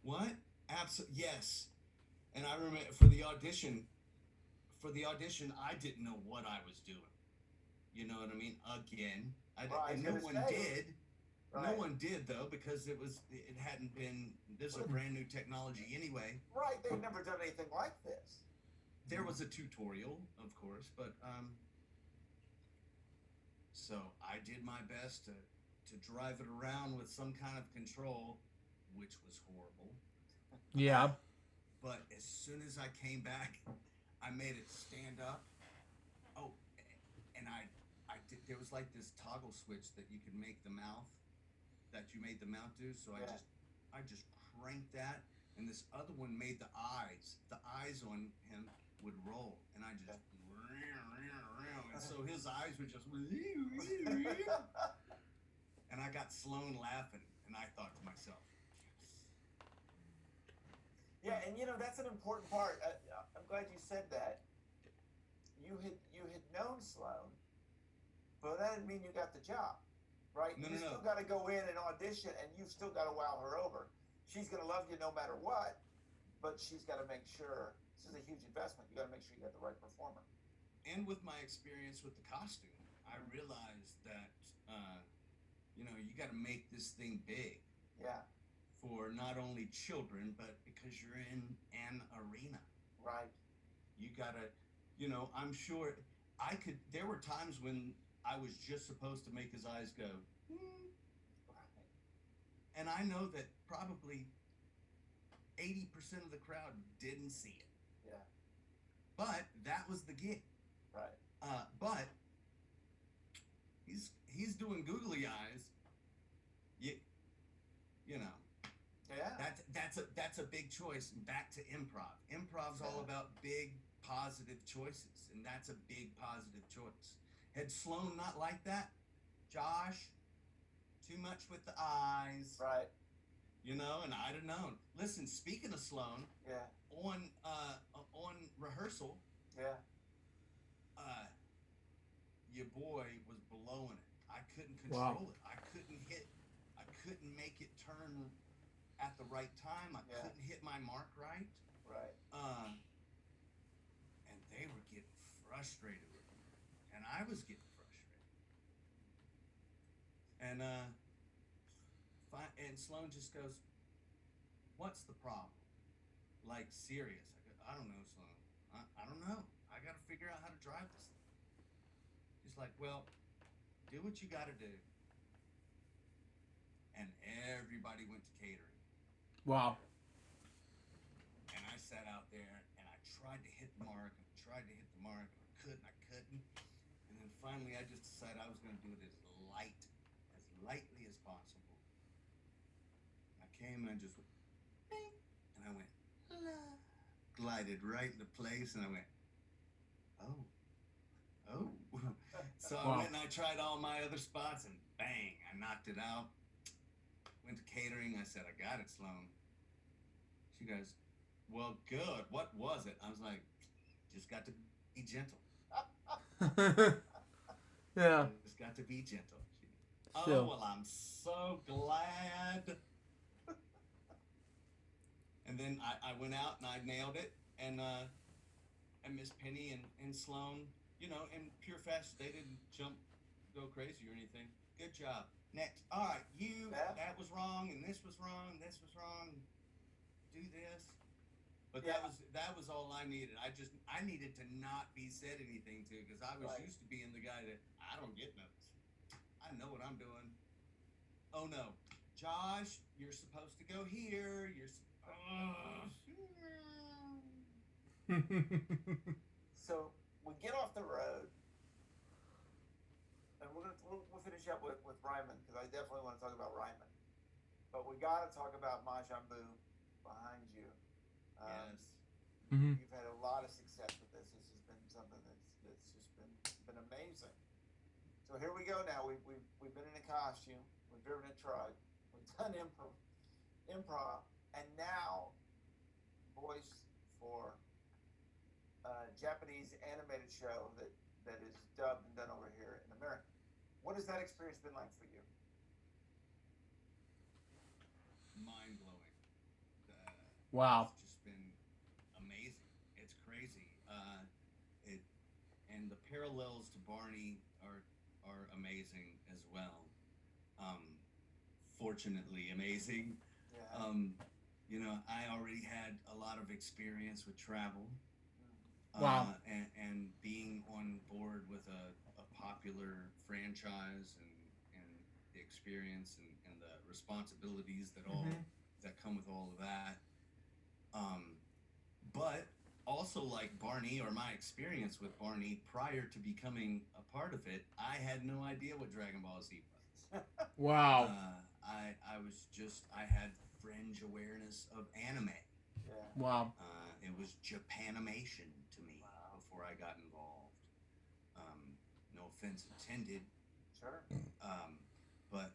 What? Absolutely, yes. And I remember for the audition, I didn't know what I was doing. You know what I mean? Again, no one did. Right. No one did, though, because it hadn't been. This is a brand new technology anyway. Right, they've never done anything like this. There was a tutorial, of course, but so I did my best to drive it around with some kind of control which was horrible. Yeah. But as soon as I came back, I made it stand up. Oh, and I did. There was like this toggle switch that you could make the mouth, that you made the mouth do. So I just cranked that, and this other one made the eyes. The eyes on him would roll, and I just, and so his eyes would just, and I got Sloan laughing, and I thought to myself, Yeah, and that's an important part. I'm glad you said that. You had known Sloan, but that didn't mean you got the job, right? No, you still got to go in and audition, and you've still got to wow her over. She's going to love you no matter what, but she's got to make sure. This is a huge investment. You got to make sure you got the right performer. And with my experience with the costume, I realized that you got to make this thing big. Yeah. For not only children, but because you're in an arena. Right. You gotta, I'm sure there were times when I was just supposed to make his eyes go, Right. And I know that probably 80% of the crowd didn't see it. Yeah. But that was the gig. Right. But he's doing googly eyes. You know. Yeah. That's a big choice. Back to improv. Improv's all about big positive choices, and that's a big positive choice. Had Sloan not liked that, Josh, too much with the eyes, Right. And I'd have known. Listen, speaking of Sloan, on rehearsal, your boy was blowing it. I couldn't control it. I couldn't make it turn at the right time. I couldn't hit my mark right. Right. And they were getting frustrated with me, and I was getting frustrated. And Sloan just goes, "What's the problem? Like, serious?" I go, "I don't know, Sloan. I don't know. I got to figure out how to drive this thing." He's like, "Well, do what you got to do." And everybody went to catering. Wow. And I sat out there and I tried to hit the mark and I couldn't. And then finally I just decided I was going to do it as lightly as possible. I came and I just went, bing, and I went, glided right into place, and I went, oh. So I went and I tried all my other spots, and bang, I knocked it out. Went to catering. I said, "I got it, Sloan." She goes, "Well, good. What was it?" I was like, "Just got to be gentle." Yeah. Just got to be gentle. Still. Well, I'm so glad. And then I went out and I nailed it. And Miss Penny and Sloan, in pure fashion, they didn't go crazy or anything. Good job. Next. All right, that was wrong, and this was wrong, this was wrong. Do this. But that was all I needed. I needed to not be said anything to, because I was used to being the guy that, I don't get notes. I know what I'm doing. Oh no, Josh, you're supposed to go here. So we get off the road, and we'll finish up with Ryman, because I definitely want to talk about Ryman. But we got to talk about Majambu behind you. Yes. You've had a lot of success with this. This has been something that's just been amazing. So here we go now. We've been in a costume. We've driven a truck. We've done improv, and now voice for a Japanese animated show that is dubbed and done over here in America. What has that experience been like for you? Mind-blowing. Wow. It's just been amazing. It's crazy. And the parallels to Barney are amazing as well. Fortunately amazing. Yeah. I already had a lot of experience with travel. Wow. And being on board with a popular franchise, and the experience and the responsibilities that that come with all of that. But also, like Barney, or my experience with Barney prior to becoming a part of it, I had no idea what Dragon Ball Z was. Wow. I had fringe awareness of anime. Yeah. Wow. It was Japanimation to me before I got involved. No offense intended. Sure. But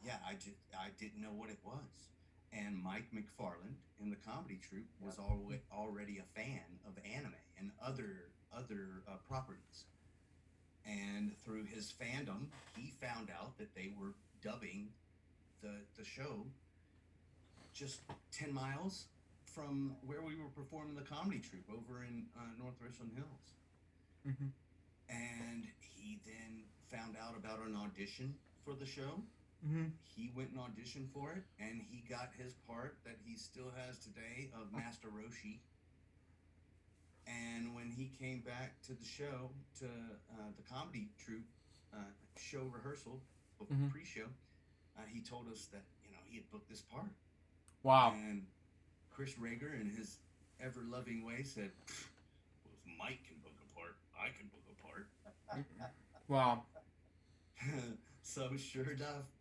yeah, I didn't know what it was. And Mike McFarland in the comedy troupe was already a fan of anime and other properties. And through his fandom, he found out that they were dubbing the show just 10 miles from where we were performing the comedy troupe over in North Richland Hills. Mm-hmm. And he then found out about an audition for the show. Mm-hmm. He went and auditioned for it, and he got his part that he still has today of Master Roshi. And when he came back to the show, to the comedy troupe show rehearsal, pre-show, he told us that, you know, he had booked this part. Wow. And Chris Rager, in his ever-loving way, said, well, if Mike can book a part, I can book a part. Wow. So sure enough,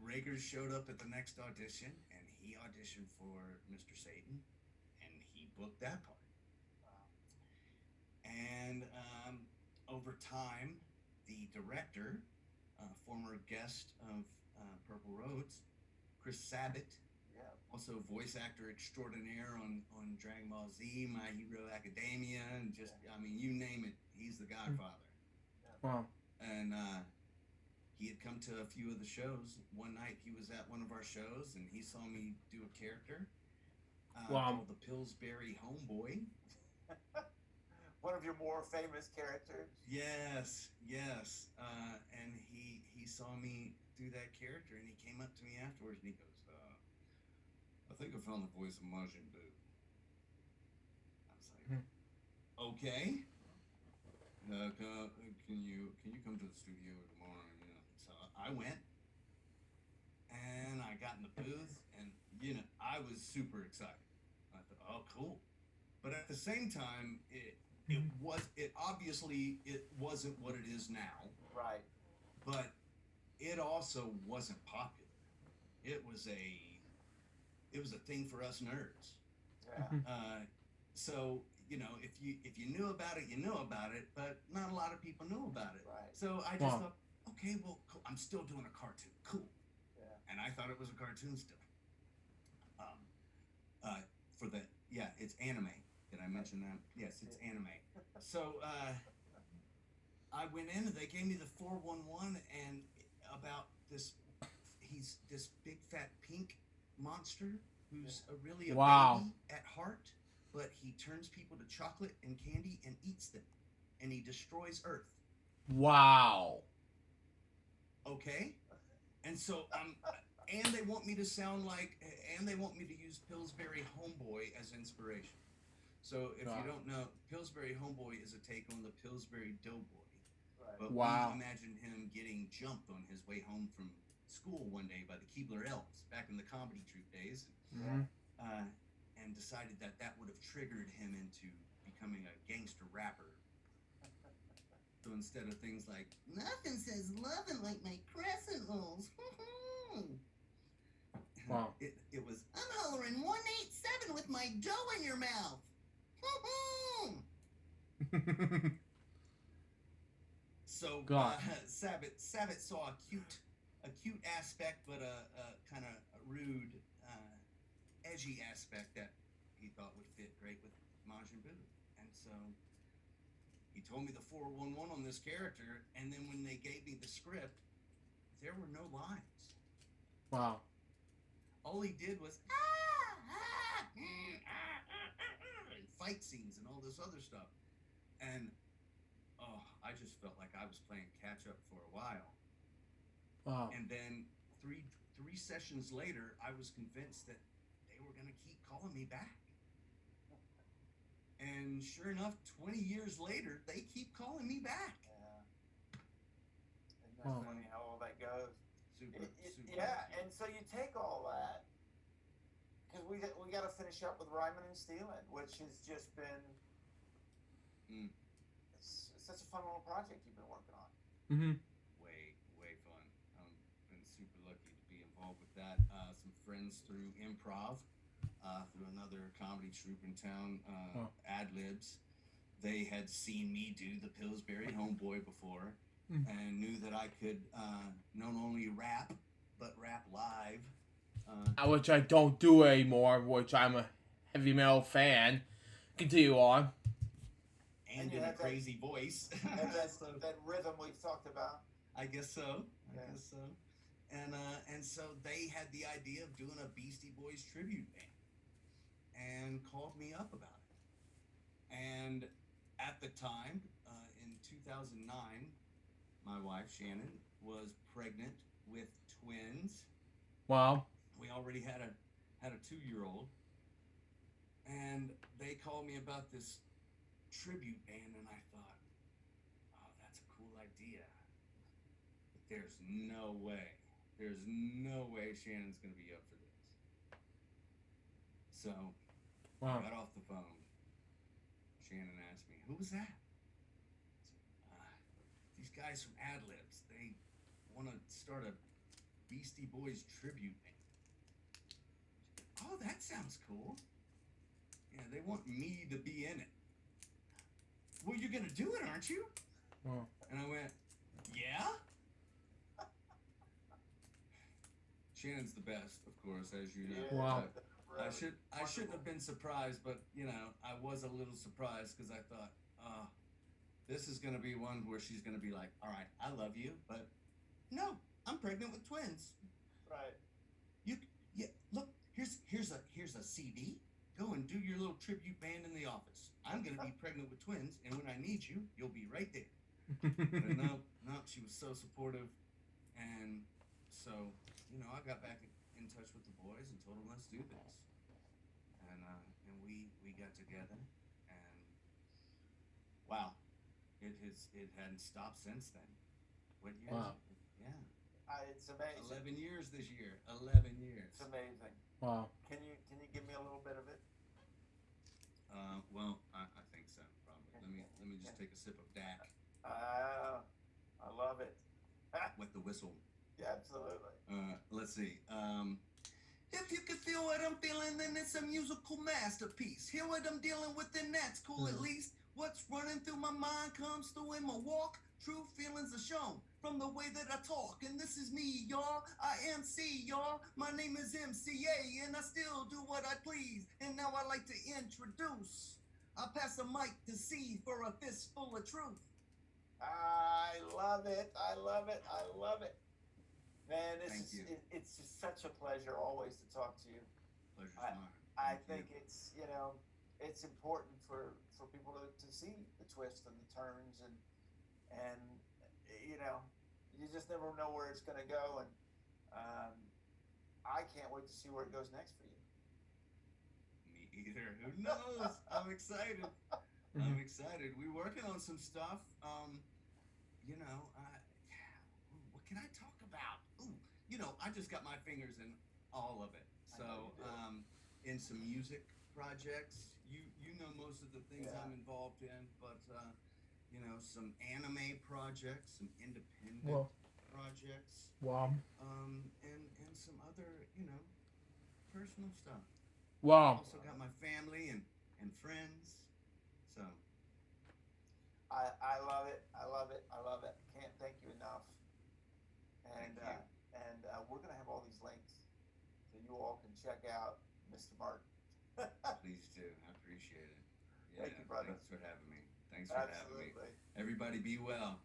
Rager showed up at the next audition, and he auditioned for Mr. Satan, and he booked that part. Wow. And over time, the director, former guest of Purple Roads, Chris Sabat, also voice actor extraordinaire on Dragon Ball Z, My Hero Academia, and just, I mean, you name it, he's the godfather. Wow. And he had come to a few of the shows. One night he was at one of our shows, and he saw me do a character called the Pillsbury Homeboy. One of your more famous characters. Yes. And he saw me do that character, and he came up to me afterwards, and he goes, I think I found the voice of Majin Buu. I was like, okay. Can you come to the studio tomorrow? You know, so I went, and I got in the booth, and you know, I was super excited. I thought, oh, cool. But at the same time, it obviously wasn't what it is now. Right. But it also wasn't popular. It was a thing for us nerds. Yeah. So, you know, if you knew about it, you knew about it, but not a lot of people knew about it. Right. So I just thought, okay, well, cool. I'm still doing a cartoon. Cool. Yeah. And I thought it was a cartoon still. It's anime. Did I mention that? Yes, it's anime. So I went in, and they gave me the 411, and about he's this big fat pink monster who's really a baby at heart, but he turns people to chocolate and candy and eats them, and he destroys Earth. Wow. Okay? And so and they want me to sound like, and they want me to use Pillsbury Homeboy as inspiration. So if you don't know, Pillsbury Homeboy is a take on the Pillsbury Doughboy. Right. But we imagine him getting jumped on his way home from school one day by the Keebler Elves back in the comedy troupe days, and decided that would have triggered him into becoming a gangster rapper. So instead of things like, nothing says loving like my crescent rolls. It was, I'm hollering 187 with my dough in your mouth. So Sabat saw a cute aspect, but a kind of rude, edgy aspect that he thought would fit great with Majin Buu. And so he told me the 411 on this character, and then when they gave me the script, there were no lines. Wow. All he did was fight scenes and all this other stuff. And I just felt like I was playing catch up for a while. Wow. And then three sessions later, I was convinced that they were going to keep calling me back. And sure enough, 20 years later, they keep calling me back. Yeah. Isn't that funny how all that goes? Super. Yeah, and so you take all that, we got to finish up with Ryman and Steelan, which has just been it's such a fun little project you've been working on. Mm-hmm. Way fun. I've been super lucky to be involved with that. Some friends through improv, through another comedy troupe in town, Ad Libs. They had seen me do the Pillsbury Homeboy before and knew that I could not only rap, but rap live. Which I don't do anymore, which I'm a heavy metal fan. Continue on. And in a crazy voice. And that rhythm we've talked about. I guess so. I guess so. And so they had the idea of doing a Beastie Boys tribute band and called me up about it. And at the time, in 2009, my wife, Shannon, was pregnant with twins. Wow. We already had a 2-year-old. And they called me about this tribute band, and I thought, oh, that's a cool idea. But there's no way Shannon's going to be up for this. So I got off the phone. Shannon asked me, who was that? These guys from Ad Libs, they want to start a Beastie Boys tribute band. Oh, that sounds cool. Yeah, they want me to be in it. Well, you're going to do it, aren't you? Oh. And I went, yeah? Shannon's the best, of course, as you know. Yeah. Wow. I shouldn't have been surprised, but, I was a little surprised because I thought, this is going to be one where she's going to be like, all right, I love you, but no, I'm pregnant with twins. Right. Look, here's a CD. Go and do your little tribute band in the office. I'm going to be pregnant with twins, and when I need you, you'll be right there. But no, she was so supportive. And so, I got back in touch with the boys and told them, let's do this. And we got together, and wow, it hadn't stopped since then. What year? Wow. Yeah. It's amazing. 11 years this year. 11 years. It's amazing. Wow. Can you give me a little bit of it? Well, I think so. Probably. Let me just take a sip of Dak. I love it. With the whistle. Yeah, absolutely. Let's see. If you can feel what I'm feeling, then it's a musical masterpiece. Hear what I'm dealing with, then that's cool at least. What's running through my mind comes through in my walk. True feelings are shown from the way that I talk. And this is me, y'all. I MC, y'all. My name is MCA, and I still do what I please. And now I like to introduce. I'll pass the mic to C for a fistful of truth. I love it. I love it. I love it. Man, it's just such a pleasure always to talk to you. Pleasure's mine. I think it's, it's important for people to see the twists and the turns and you just never know where it's going to go. And I can't wait to see where it goes next for you. Me either. Who knows? I'm excited. I'm excited. We're working on some stuff. What can I talk about? I just got my fingers in all of it. So, in some music projects, you know most of the things I'm involved in, but some anime projects, some independent projects. Wow. And some other, personal stuff. Wow. Also got my family and friends. So I love it. I love it. I love it. Can't thank you enough. And we're gonna have all these links so you all can check out Mr. Martin. please do. I appreciate it. Yeah, Thank you, brother. Thanks for having me. Thanks for having me. Everybody be well.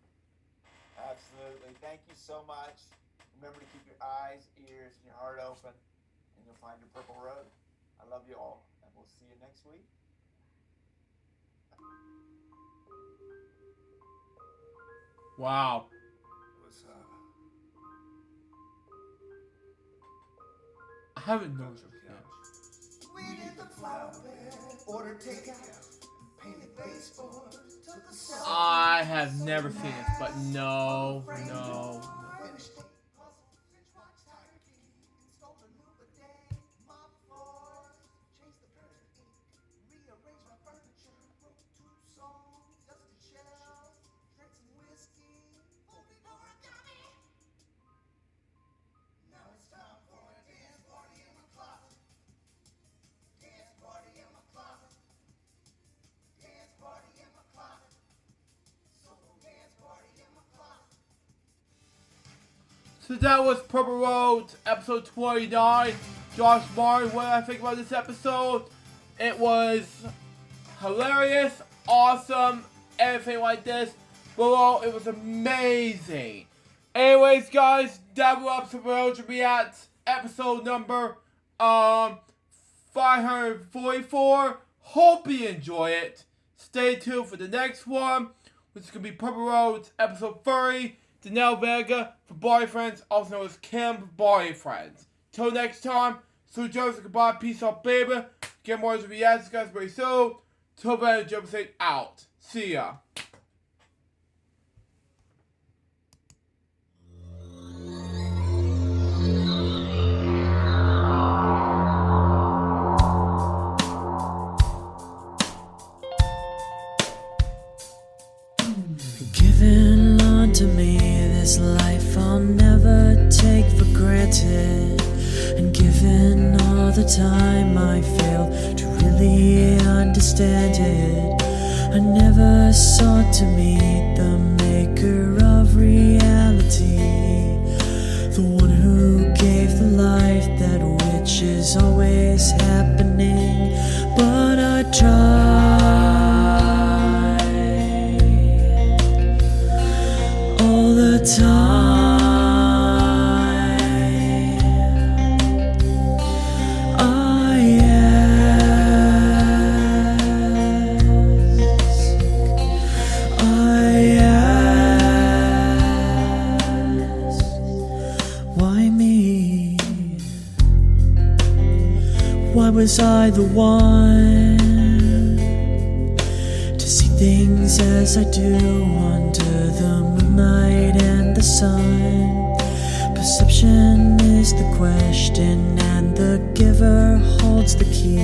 Absolutely. Thank you so much. Remember to keep your eyes, ears, and your heart open, and you'll find your purple road. I love you all, and we'll see you next week. Wow. What's up? I haven't noticed yet. We did the flower bed, order takeout, painted baseboards, took a selfie. I have never seen this, but no. So that was Purple Roads, episode 29. Josh Martin, what did I think about this episode? It was hilarious, awesome, everything like this. Well, it was amazing. Anyways, guys, that will up Purple Roads will be at episode number 544. Hope you enjoy it. Stay tuned for the next one, which is going to be Purple Roads, episode 30. Danelle Vega for Boyfriends, also known as Kim for Boyfriends. Till next time, so Joseph, goodbye, peace out, baby. Get more reactions, guys, very soon. Till then, Joseph out. See ya. Given unto me this life I'll never take for granted, and given all the time I failed to really understand it, I never sought to meet the maker of reality, the one who gave the life that which is always happening, but I tried all the time. I ask, why me? Why was I the one to see things as I do under the moonlight and the sun? Perception is the question, and the giver holds the key.